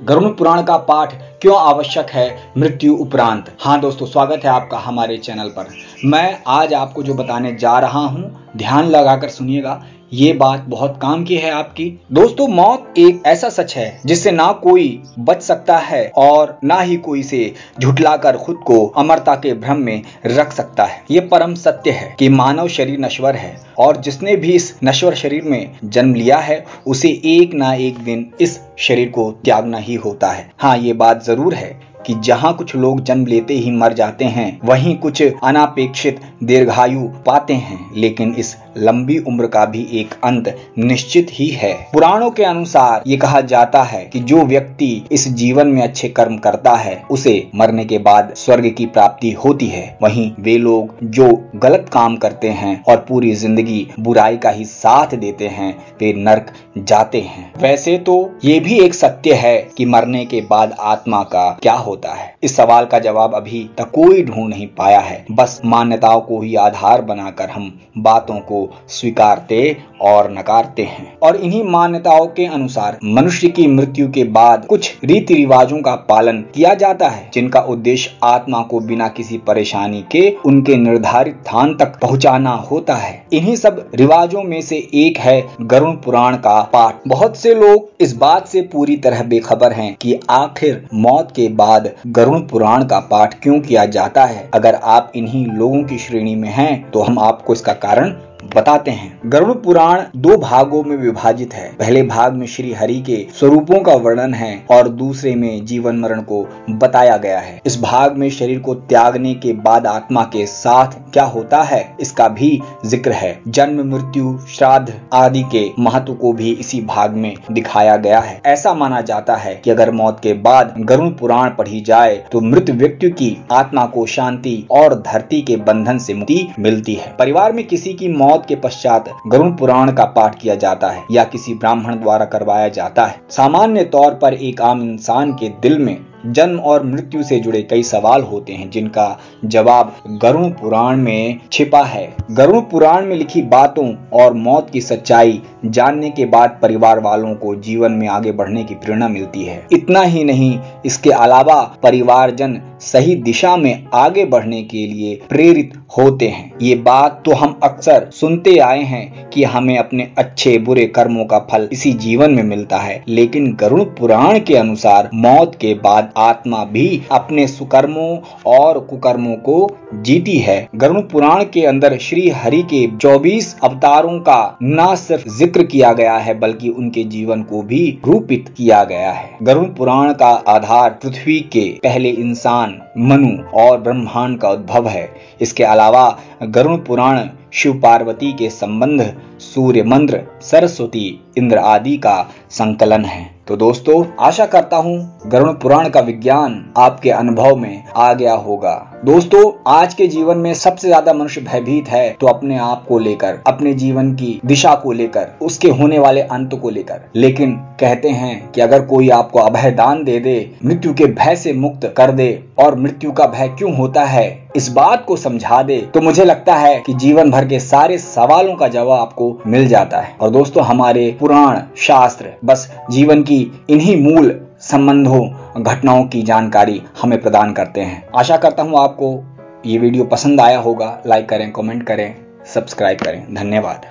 गरुड़ पुराण का पाठ क्यों आवश्यक है मृत्यु उपरांत। हाँ दोस्तों, स्वागत है आपका हमारे चैनल पर। मैं आज आपको जो बताने जा रहा हूँ, ध्यान लगाकर सुनिएगा, ये बात बहुत काम की है आपकी। दोस्तों, मौत एक ऐसा सच है जिससे ना कोई बच सकता है और ना ही कोई से झुठलाकर खुद को अमरता के भ्रम में रख सकता है। ये परम सत्य है कि मानव शरीर नश्वर है और जिसने भी इस नश्वर शरीर में जन्म लिया है उसे एक ना एक दिन इस शरीर को त्यागना ही होता है। हाँ, ये बात जरूर है कि जहाँ कुछ लोग जन्म लेते ही मर जाते हैं, वहीं कुछ अनापेक्षित दीर्घायु पाते हैं, लेकिन इस लंबी उम्र का भी एक अंत निश्चित ही है। पुराणों के अनुसार ये कहा जाता है कि जो व्यक्ति इस जीवन में अच्छे कर्म करता है उसे मरने के बाद स्वर्ग की प्राप्ति होती है। वहीं वे लोग जो गलत काम करते हैं और पूरी जिंदगी बुराई का ही साथ देते हैं, वे नरक जाते हैं। वैसे तो ये भी एक सत्य है कि मरने के बाद आत्मा का क्या होता है। इस सवाल का जवाब अभी तक कोई ढूंढ नहीं पाया है। बस मान्यताओं को ही आधार बनाकर हम बातों को स्वीकारते और नकारते हैं, और इन्हीं मान्यताओं के अनुसार मनुष्य की मृत्यु के बाद कुछ रीति रिवाजों का पालन किया जाता है, जिनका उद्देश्य आत्मा को बिना किसी परेशानी के उनके निर्धारित स्थान तक पहुंचाना होता है। इन्हीं सब रिवाजों में से एक है गरुड़ पुराण का पाठ। बहुत से लोग इस बात से पूरी तरह बेखबर हैं कि आखिर मौत के बाद गरुड़ पुराण का पाठ क्यों किया जाता है। अगर आप इन्हीं लोगों की श्रेणी में हैं तो हम आपको इसका कारण बताते हैं। गरुड़ पुराण दो भागों में विभाजित है। पहले भाग में श्री हरि के स्वरूपों का वर्णन है और दूसरे में जीवन मरण को बताया गया है। इस भाग में शरीर को त्यागने के बाद आत्मा के साथ क्या होता है इसका भी जिक्र है। जन्म, मृत्यु, श्राद्ध आदि के महत्व को भी इसी भाग में दिखाया गया है। ऐसा माना जाता है कि अगर मौत के बाद गरुड़ पुराण पढ़ी जाए तो मृत व्यक्ति की आत्मा को शांति और धरती के बंधन से मुक्ति मिलती है। परिवार में किसी की मौत के पश्चात गरुड़ पुराण का पाठ किया जाता है या किसी ब्राह्मण द्वारा करवाया जाता है। सामान्य तौर पर एक आम इंसान के दिल में जन्म और मृत्यु से जुड़े कई सवाल होते हैं, जिनका जवाब गरुड़ पुराण में छिपा है। गरुड़ पुराण में लिखी बातों और मौत की सच्चाई जानने के बाद परिवार वालों को जीवन में आगे बढ़ने की प्रेरणा मिलती है। इतना ही नहीं, इसके अलावा परिवारजन सही दिशा में आगे बढ़ने के लिए प्रेरित होते हैं। ये बात तो हम अक्सर सुनते आए हैं कि हमें अपने अच्छे बुरे कर्मों का फल इसी जीवन में मिलता है, लेकिन गरुड़ पुराण के अनुसार मौत के बाद आत्मा भी अपने सुकर्मों और कुकर्मों को जीती है। गरुड़ पुराण के अंदर श्री हरि के 24 अवतारों का न सिर्फ जिक्र किया गया है बल्कि उनके जीवन को भी रूपित किया गया है। गरुड़ पुराण का आधार पृथ्वी के पहले इंसान मनु और ब्रह्मांड का उद्भव है। इसके अलावा गरुड़ पुराण शिव पार्वती के संबंध, सूर्य मंत्र, सरस्वती, इंद्र आदि का संकलन है। तो दोस्तों, आशा करता हूँ गरुड़ पुराण का विज्ञान आपके अनुभव में आ गया होगा। दोस्तों, आज के जीवन में सबसे ज्यादा मनुष्य भयभीत है तो अपने आप को लेकर, अपने जीवन की दिशा को लेकर, उसके होने वाले अंत को लेकर। लेकिन कहते हैं कि अगर कोई आपको अभय दान दे दे, मृत्यु के भय से मुक्त कर दे और मृत्यु का भय क्यों होता है इस बात को समझा दे, तो मुझे लगता है कि जीवन भर के सारे सवालों का जवाब आपको मिल जाता है। और दोस्तों, हमारे पुराण शास्त्र बस जीवन की इन्हीं मूल संबंधों, घटनाओं की जानकारी हमें प्रदान करते हैं। आशा करता हूं आपको ये वीडियो पसंद आया होगा। लाइक करें, कमेंट करें, सब्सक्राइब करें। धन्यवाद।